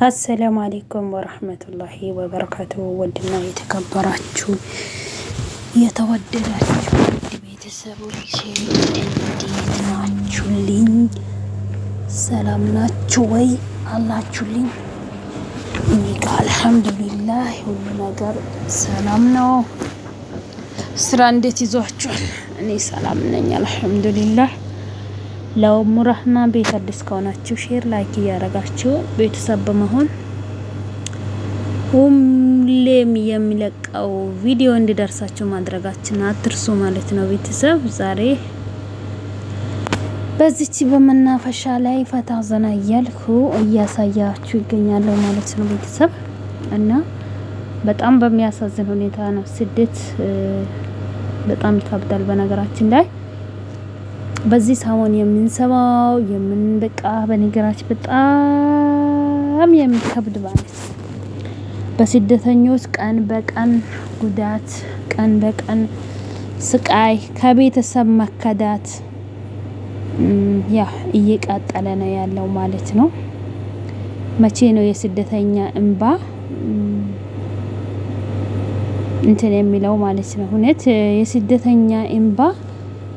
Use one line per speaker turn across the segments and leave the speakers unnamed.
አሰላሙ አለይኩም ወራህመቱላሂ ወበረካቱ። ወድና የተከበራችሁ የተወደዳችሁ ቤተሰቦች እንዴት ናችሁልኝ? ሰላም ናችሁ ወይ? አላችሁልኝ? እኔ ጋር አልሐምዱሊላህ ሁሉ ነገር ሰላም ነው። ስራ እንዴት ይዟችኋል? እኔ ሰላም ነኝ አልሐምዱሊላህ። ለኡሙ ረህማ ቤት አዲስ ከሆናችሁ ሼር ላይክ እያደረጋችሁ ቤተሰብ በመሆን ሁሌም የሚለቀው ቪዲዮ እንዲደርሳችሁ ማድረጋችን አትርሱ ማለት ነው። ቤተሰብ ዛሬ በዚች በመናፈሻ ላይ ፈታ ዘና እያልኩ እያሳያችሁ ይገኛለሁ ማለት ነው ቤተሰብ። እና በጣም በሚያሳዝን ሁኔታ ነው ስደት በጣም ይከብዳል። በነገራችን ላይ በዚህ ሰሞን የምንሰማው በቃ በነገራችን በጣም የሚከብድ ማለት ነው። በስደተኞች ቀን በቀን ጉዳት፣ ቀን በቀን ስቃይ፣ ከቤተሰብ መከዳት እየቀጠለ ነው ያለው ማለት ነው። መቼ ነው የስደተኛ እንባ እንትን የሚለው ማለት ነው? እውነት የስደተኛ እንባ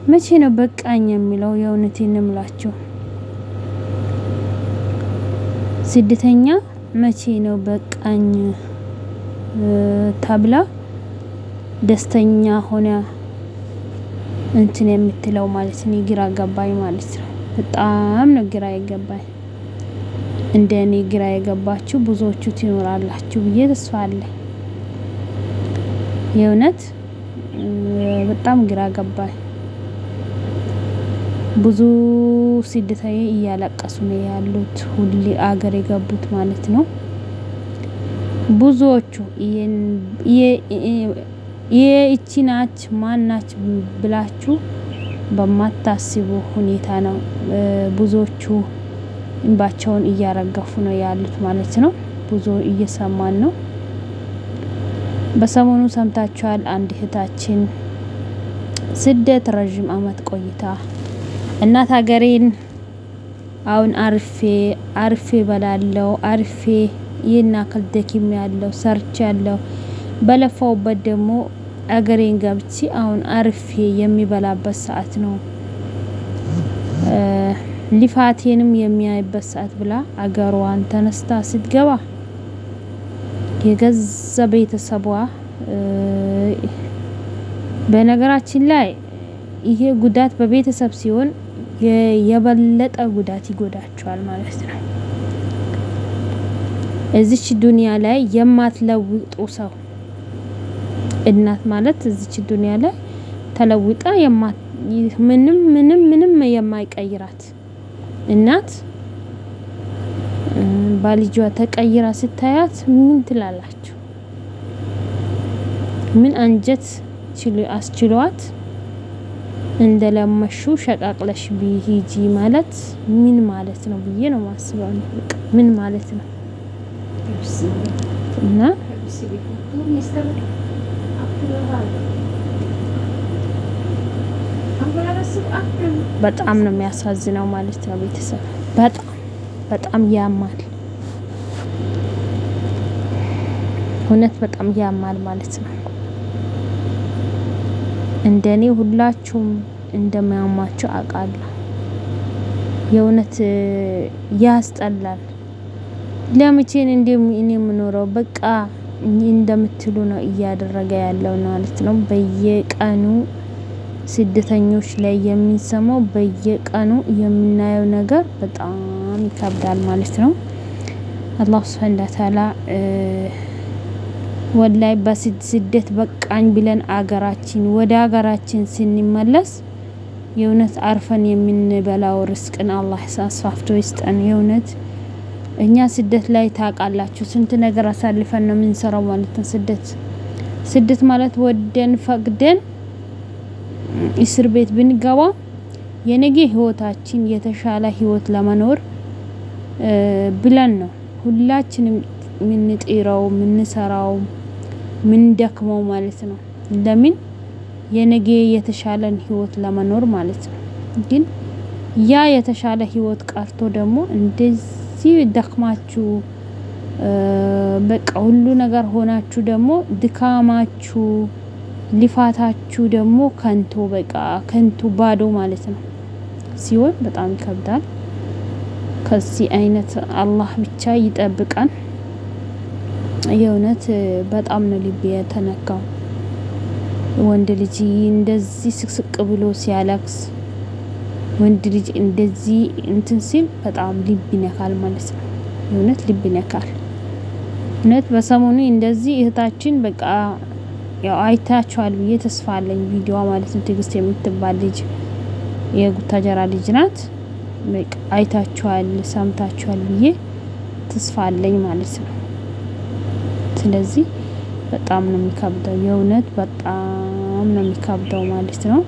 መቼ ነው በቃኝ የሚለው? የእውነቴን ነው የምላችሁ። ስደተኛ መቼ ነው በቃኝ ተብላ ደስተኛ ሆነ እንትን የምትለው ማለት ነው? ግራ ገባኝ ማለት ነው። በጣም ነው ግራ የገባኝ። እንደኔ ግራ የገባችሁ ብዙዎቹ ትኖራላችሁ ብዬ ተስፋ አለኝ። የእውነት በጣም ግራ ገባኝ። ብዙ ስደተኞች እያለቀሱ ነው ያሉት፣ ሁሌ አገር የገቡት ማለት ነው። ብዙዎቹ ይቺ ናች ማናች ብላችሁ በማታስቡ ሁኔታ ነው ብዙዎቹ እንባቸውን እያረገፉ ነው ያሉት ማለት ነው። ብዙ እየሰማን ነው። በሰሞኑ ሰምታችኋል። አንድ እህታችን ስደት ረጅም አመት ቆይታ እናት ሀገሬን አሁን አርፌ በላለው አርፌ ይናከል ደኪም ያለው ሰርች ያለው በለፋውበት ደግሞ አገሬን ገብቼ አሁን አርፌ የሚበላበት ሰዓት ነው፣ ሊፋቴንም የሚያይበት ሰዓት ብላ አገሯን ተነስታ ስትገባ የገዛ ቤተሰቧ በነገራችን ላይ ይሄ ጉዳት በቤተሰብ ሲሆን የበለጠ ጉዳት ይጎዳቸዋል ማለት ነው። እዚች ዱንያ ላይ የማትለውጡ ሰው እናት ማለት እዚች ዱንያ ላይ ተለውጣ ምንም የማይቀይራት እናት ባልጇ ተቀይራ ስታያት ምን ትላላችሁ? ምን አንጀት አስችሏት እንደለመሹ ሸቃቅለሽ ቢሂጂ ማለት ምን ማለት ነው ብዬ ነው ማስበው። ምን ማለት ነው? እና በጣም ነው የሚያሳዝነው ማለት ነው ቤተሰብ። በጣም ያማል፣ እውነት በጣም ያማል ማለት ነው። እንደኔ ሁላችሁም እንደማያማችሁ አውቃለሁ። የእውነት ያስጠላል። ለምቼን እኔ የምኖረው በቃ እንደምትሉ ነው እያደረገ ያለው ማለት ነው። በየቀኑ ስደተኞች ላይ የምንሰማው በየቀኑ የምናየው ነገር በጣም ይከብዳል ማለት ነው። አላህ ሱብሓነሁ ወተዓላ ወላይ በስደት በቃኝ ብለን ወደ አገራችን ስንመለስ የእውነት አርፈን የምንበላው ርስቅን አላህ አስፋፍቶ ይስጠን። የእውነት እኛ ስደት ላይ ታውቃላችሁ ስንት ነገር አሳልፈን ነው የምንሰራው ማለት ነው። ስደት ማለት ወደን ፈቅደን እስር ቤት ብንገባ የነገ ህይወታችን የተሻለ ህይወት ለመኖር ብለን ነው ሁላችንም የምንጥረው የምንሰራው ምንደክመው ማለት ነው። ለምን የነገ የተሻለን ህይወት ለመኖር ማለት ነው። ግን ያ የተሻለ ህይወት ቀርቶ ደግሞ እንደዚህ ደክማችሁ በቃ ሁሉ ነገር ሆናችሁ ደግሞ ድካማችሁ ልፋታችሁ ደግሞ ከንቱ በቃ ከንቱ ባዶ ማለት ነው ሲሆን በጣም ይከብዳል። ከዚህ አይነት አላህ ብቻ ይጠብቀን። የእውነት በጣም ነው ልቤ የተነካው። ወንድ ልጅ እንደዚህ ስቅስቅ ብሎ ሲያለቅስ፣ ወንድ ልጅ እንደዚህ እንትን ሲል በጣም ልብ ይነካል ማለት ነው። የእውነት ልብ ይነካል። እውነት በሰሞኑ እንደዚህ እህታችን በቃ ያው አይታችኋል ብዬ ተስፋ አለኝ ቪዲዮ ማለት ነው። ትግስት የምትባል ልጅ የጉታጀራ ልጅ ናት። በቃ አይታችኋል ሰምታችኋል ብዬ ተስፋ አለኝ ማለት ነው። ስለዚህ በጣም ነው የሚከብደው፣ የእውነት በጣም ነው የሚከብደው ማለት ነው።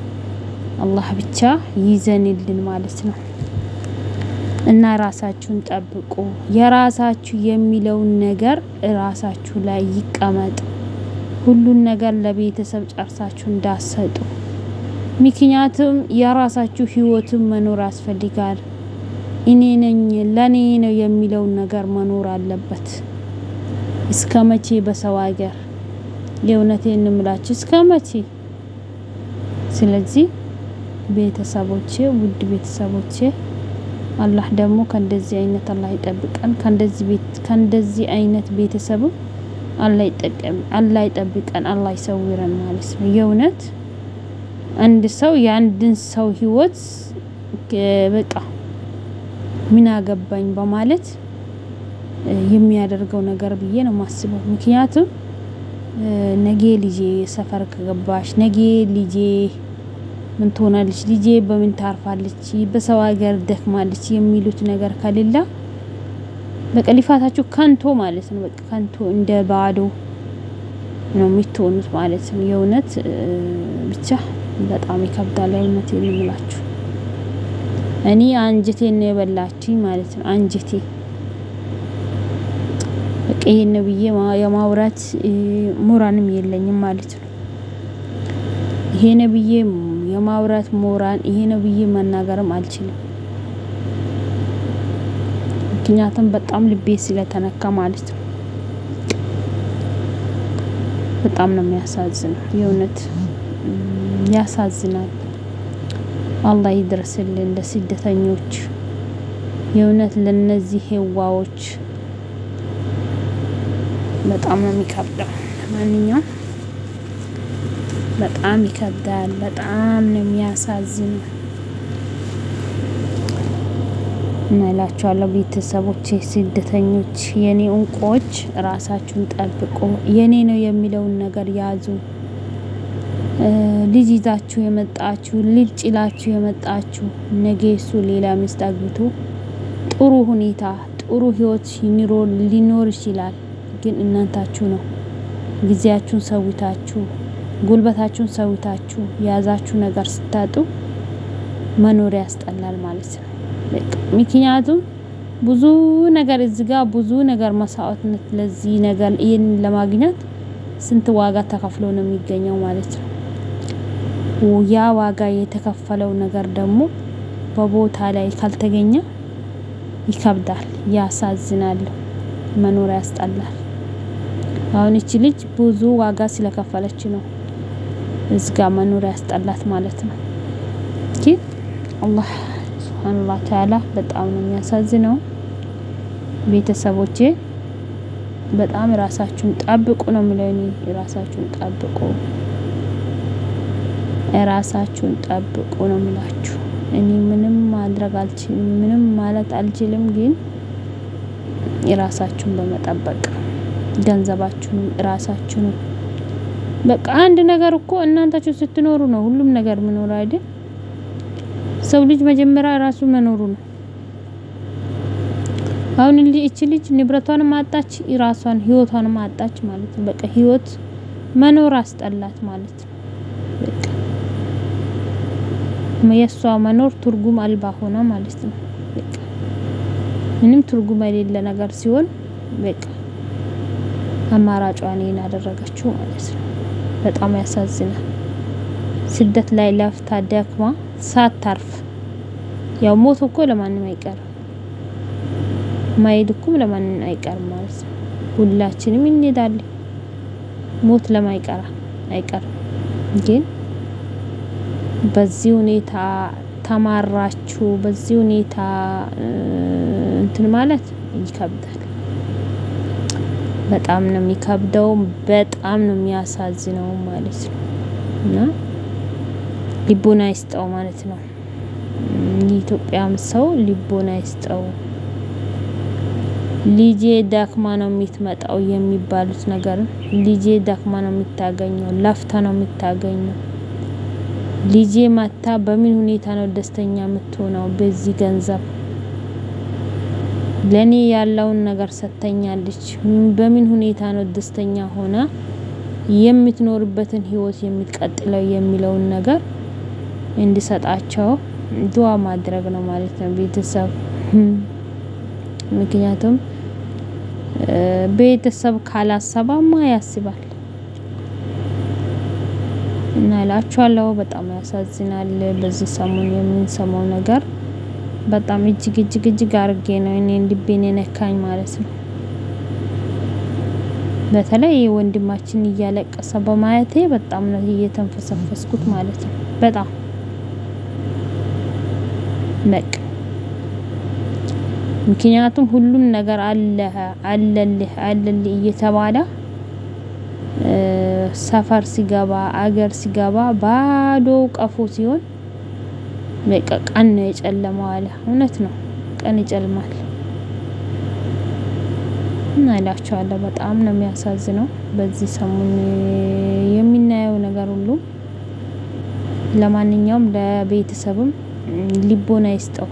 አላህ ብቻ ይዘንልን ማለት ነው። እና ራሳችሁን ጠብቁ። የራሳችሁ የሚለውን ነገር ራሳችሁ ላይ ይቀመጥ። ሁሉን ነገር ለቤተሰብ ጨርሳችሁ እንዳሰጡ። ምክንያቱም የራሳችሁ ህይወትን መኖር ያስፈልጋል። እኔ ነኝ ለኔ ነው የሚለውን ነገር መኖር አለበት። እስከ መቼ በሰው ሀገር? የእውነቴን እንምላችሁ እስከ መቼ? ስለዚህ ቤተሰቦቼ፣ ውድ ቤተሰቦቼ አላህ ደግሞ ከእንደዚህ አይነት አላህ ይጠብቀን። ከእንደዚህ አይነት ቤተሰብ አላህ ይጠብቀን፣ አላህ ይሰውረን ማለት ነው። የእውነት አንድ ሰው የአንድን ሰው ህይወት በቃ ምን አገባኝ በማለት የሚያደርገው ነገር ብዬ ነው ማስበው። ምክንያቱም ነገ ልጄ ሰፈር ከገባሽ፣ ነገ ልጄ ምን ትሆናለች፣ ልጄ በምን ታርፋለች፣ በሰው ሀገር ደክማለች የሚሉት ነገር ከሌላ በቃ ልፋታችሁ ከንቱ ማለት ነው። በቃ ከንቱ እንደ ባዶ ነው የምትሆኑት ማለት ነው። የእውነት ብቻ በጣም ይከብዳል። እውነት የምላችሁ እኔ አንጀቴን ነው የበላችኝ ማለት ነው። አንጀቴ በቃ ይሄን ነው ብዬ የማውራት ሞራንም የለኝም ማለት ነው። ይሄ ነው ብዬ የማውራት ሞራን፣ ይሄ ነው ብዬ መናገርም አልችልም። ምክንያቱም በጣም ልቤ ስለተነካ ማለት ነው። በጣም ነው የሚያሳዝነው። የእውነት ያሳዝናል። አላህ ይድረስልን ለስደተኞች። የእውነት ለነዚህ ህዋዎች በጣም ነው የሚከብደው። ማንኛውም በጣም ይከብዳል። በጣም ነው የሚያሳዝነው። እና እላችኋለሁ ቤተሰቦቼ፣ ስደተኞች፣ የኔ እንቁዎች ራሳችሁን ጠብቁ። የኔ ነው የሚለውን ነገር ያዙ። ልጅ ይዛችሁ የመጣችሁ፣ ልጅ ጭላችሁ የመጣችሁ ነገ እሱ ሌላ ሚስት አግብቶ ጥሩ ሁኔታ ጥሩ ህይወት ሊኖር ይችላል። ግን እናንታችሁ ነው ጊዜያችሁን ሰውታችሁ ጉልበታችሁን ሰውታችሁ የያዛችሁ ነገር ስታጡ መኖር ያስጠላል ማለት ነው። ምክንያቱም ብዙ ነገር እዚህ ጋር ብዙ ነገር መስዋዕትነት ለዚህ ነገር ይሄን ለማግኘት ስንት ዋጋ ተከፍሎ ነው የሚገኘው ማለት ነው። ያ ዋጋ የተከፈለው ነገር ደግሞ በቦታ ላይ ካልተገኘ ይከብዳል፣ ያሳዝናል፣ መኖር ያስጠላል። አሁን እቺ ልጅ ብዙ ዋጋ ስለከፈለች ነው እዚህ ጋር መኖር ያስጠላት ማለት ነው። ግን አላህ ሱብሃነሁ ወተዓላ በጣም ነው የሚያሳዝነው። ቤተሰቦቼ በጣም ራሳችሁን ጠብቁ ነው የምለው እኔ። ራሳችሁን ጠብቁ፣ ራሳችሁን ጠብቁ ነው የምላችሁ። እኔ ምንም ማድረግ አልችልም፣ ምንም ማለት አልችልም። ግን ራሳችሁን በመጠበቅ ገንዘባችሁን ራሳችሁን በቃ አንድ ነገር እኮ እናንታችሁ ስትኖሩ ነው ሁሉም ነገር መኖር አይደል? ሰው ልጅ መጀመሪያ ራሱ መኖሩ ነው። አሁን እቺ ልጅ ንብረቷን ማጣች፣ ራሷን ህይወቷን ማጣች ማለት ነው። በቃ ህይወት መኖር አስጠላት ማለት ነው። በቃ የሷ መኖር ትርጉም አልባ ሆነ ማለት ነው። በቃ ምንም ትርጉም የሌለ ነገር ሲሆን በቃ አማራጯን አደረገችው ማለት ነው። በጣም ያሳዝናል። ስደት ላይ ለፍታ ደክማ ሳታርፍ ያው ሞት እኮ ለማንም አይቀርም። ማይድ እኮ ለማንም አይቀርም ማለት ነው። ሁላችንም እንሄዳለን። ሞት ለማይቀራ አይቀርም። ግን በዚህ ሁኔታ ተማራችሁ በዚህ ሁኔታ እንትን ማለት ይከብዳል። በጣም ነው የሚከብደው፣ በጣም ነው የሚያሳዝነው ማለት ነው። እና ልቦና ይስጠው ማለት ነው። የኢትዮጵያም ሰው ልቦና ይስጠው። ልጄ ዳክማ ነው የምትመጣው የሚባሉት ነገር ልጄ ዳክማ ነው የምታገኘው፣ ለፍታ ነው የምታገኘው። ልጄ ማታ በምን ሁኔታ ነው ደስተኛ የምትሆነው? በዚህ ገንዘብ ለኔ ያለውን ነገር ሰጥተኛለች። በምን ሁኔታ ነው ደስተኛ ሆና የምትኖርበትን ህይወት የምትቀጥለው የሚለውን ነገር እንዲሰጣቸው ዱዓ ማድረግ ነው ማለት ነው ቤተሰብ። ምክንያቱም ቤተሰብ ካላሰባማ ያስባል እና እላችኋለሁ። በጣም ያሳዝናል። በዚህ ሰሞን የምንሰማው ነገር በጣም እጅግ አርጌ ነው እኔን ልቤን የነካኝ ማለት ነው። በተለይ ወንድማችን እያለቀሰ በማየቴ በጣም ነው እየተንፈሰፈስኩት ማለት ነው። በጣም ነቅ ምክንያቱም ሁሉም ነገር አለልህ እየተባለ ሰፈር ሲገባ አገር ሲገባ ባዶ ቀፎ ሲሆን በቃ ቀን ነው የጨለመው አለ። እውነት ነው፣ ቀን ይጨልማል እና እላችኋለሁ በጣም ነው የሚያሳዝነው በዚህ ሰሞን የሚናየው ነገር ሁሉ። ለማንኛውም ለቤተሰብም ልቦና ይስጠው።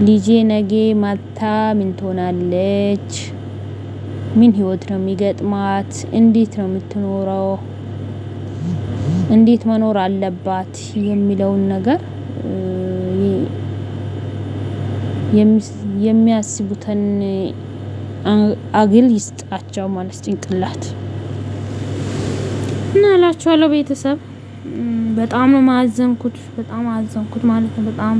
ልጄ ነገ ማታ ምን ትሆናለች? ምን ህይወት ነው የሚገጥማት? እንዴት ነው የምትኖረው? እንዴት መኖር አለባት የሚለውን ነገር የሚያስቡትን አግል ይስጣቸው ማለት ጭንቅላት እና እላችኋለሁ ቤተሰብ በጣም ነው ማዘንኩት። በጣም አዘንኩት ማለት ነው። በጣም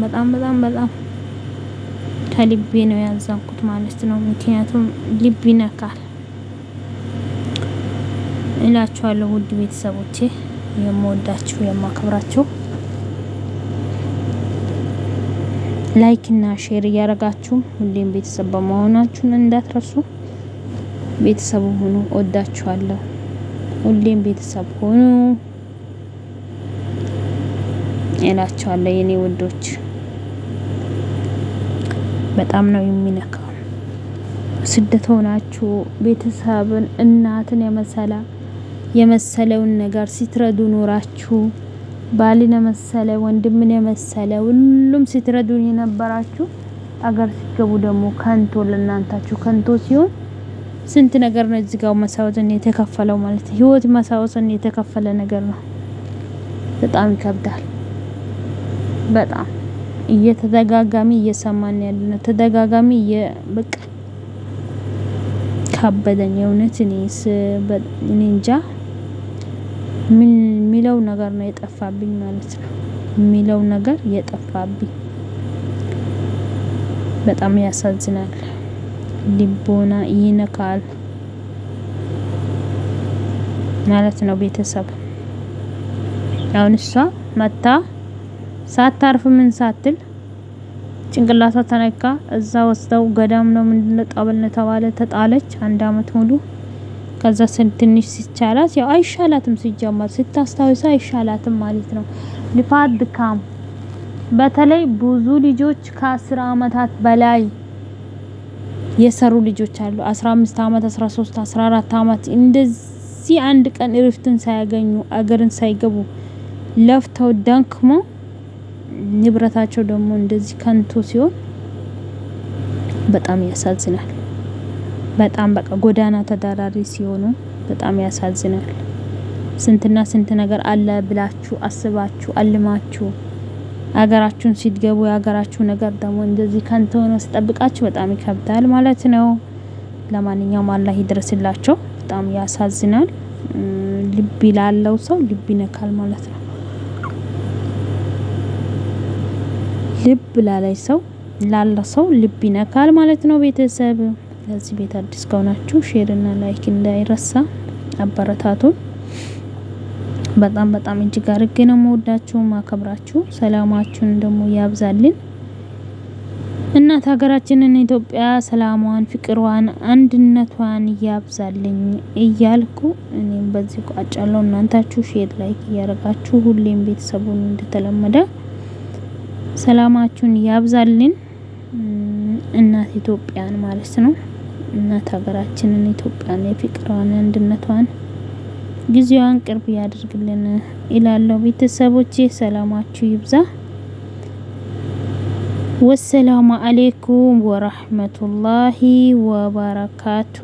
ከልቤ ነው ያዘንኩት ማለት ነው። ምክንያቱም ልብ ይነካል እላችኋለሁ። ውድ ቤተሰቦቼ የምወዳችሁ የማከብራችሁ ላይክ እና ሼር እያረጋችሁ ሁሌም ቤተሰብ በመሆናችሁን እንዳትረሱ። ቤተሰብ ሁኑ። ወዳችኋለሁ። ሁሌም ቤተሰብ ሁኑ እላችኋለሁ የኔ ውዶች። በጣም ነው የሚነካው። ስደት ሆናችሁ ቤተሰብን እናትን የመሰለውን ነገር ሲትረዱ ኖራችሁ ባልን የመሰለ ወንድምን የመሰለ ሁሉም ሲትረዱን የነበራችሁ አገር ሲገቡ ደግሞ ከንቶ ለእናንታችሁ ከንቶ ሲሆን ስንት ነገር ነው እዚህ ጋር መስዋዕትን የተከፈለው ማለት ነው። ህይወት መስዋዕትን የተከፈለ ነገር ነው። በጣም ይከብዳል። በጣም እየተደጋጋሚ እየሰማን ያለነው ተደጋጋሚ በቃ ከበደኝ የእውነት። እኔ እንጃ ምን ሚለው ነገር ነው የጠፋብኝ ማለት ነው። ሚለው ነገር የጠፋብኝ በጣም ያሳዝናል። ልቦና ይነካል ማለት ነው ቤተሰብ። አሁን እሷ መታ ሳታርፍ ምን ሳትል ጭንቅላቷ ተነካ። እዛ ወስደው ገዳም ነው ምንድነው ጠበል ነው ተባለ፣ ተጣለች 1 አመት ሙሉ። ከዛ ትንሽ ሲቻላት ያው አይሻላትም፣ ሲጀመር ስታስታውሳ አይሻላትም ማለት ነው። ልፋት ድካም። በተለይ ብዙ ልጆች ከ10 አመታት በላይ የሰሩ ልጆች አሉ። 15 አመት 13 14 አመት እንደዚህ አንድ ቀን እረፍትን ሳያገኙ አገርን ሳይገቡ ለፍተው ደንክመው ንብረታቸው ደግሞ እንደዚህ ከንቱ ሲሆን በጣም ያሳዝናል። በጣም በቃ ጎዳና ተዳዳሪ ሲሆኑ በጣም ያሳዝናል። ስንትና ስንት ነገር አለ ብላችሁ አስባችሁ አልማችሁ አገራችሁን ሲትገቡ ያገራችሁ ነገር ደግሞ እንደዚህ ከንቱ ሆኖ ሲጠብቃችሁ በጣም ይከብዳል ማለት ነው። ለማንኛውም አላህ ይድረስላቸው። በጣም ያሳዝናል። ልብ ላለው ሰው ልብ ይነካል ማለት ነው። ልብ ላላይ ሰው ላለ ሰው ልብ ይነካል ማለት ነው። ቤተሰብ ለዚህ ቤት አዲስ ከሆናችሁ ሼር እና ላይክ እንዳይረሳ፣ አበረታቱን። በጣም በጣም እጅግ አድርጌ ነው የምወዳችሁ ማከብራችሁ። ሰላማችሁን ደግሞ ያብዛልን። እናት ሀገራችንን ኢትዮጵያ ሰላሟን፣ ፍቅሯን፣ አንድነቷን ያብዛልኝ እያልኩ እኔም በዚህ ቋጫለሁ። እናንታችሁ ሼር ላይክ እያረጋችሁ ሁሌም ቤተሰቡን እንደተለመደ ሰላማችሁን ያብዛልን። እናት ኢትዮጵያን ማለት ነው። እናት ሀገራችንን ኢትዮጵያን የፍቅሯን፣ አንድነቷን፣ ጊዜዋን ቅርብ ያድርግልን እላለሁ። ቤተሰቦቼ ሰላማችሁ ይብዛ። ወሰላሙ አለይኩም ወራህመቱላሂ ወበረካቱ።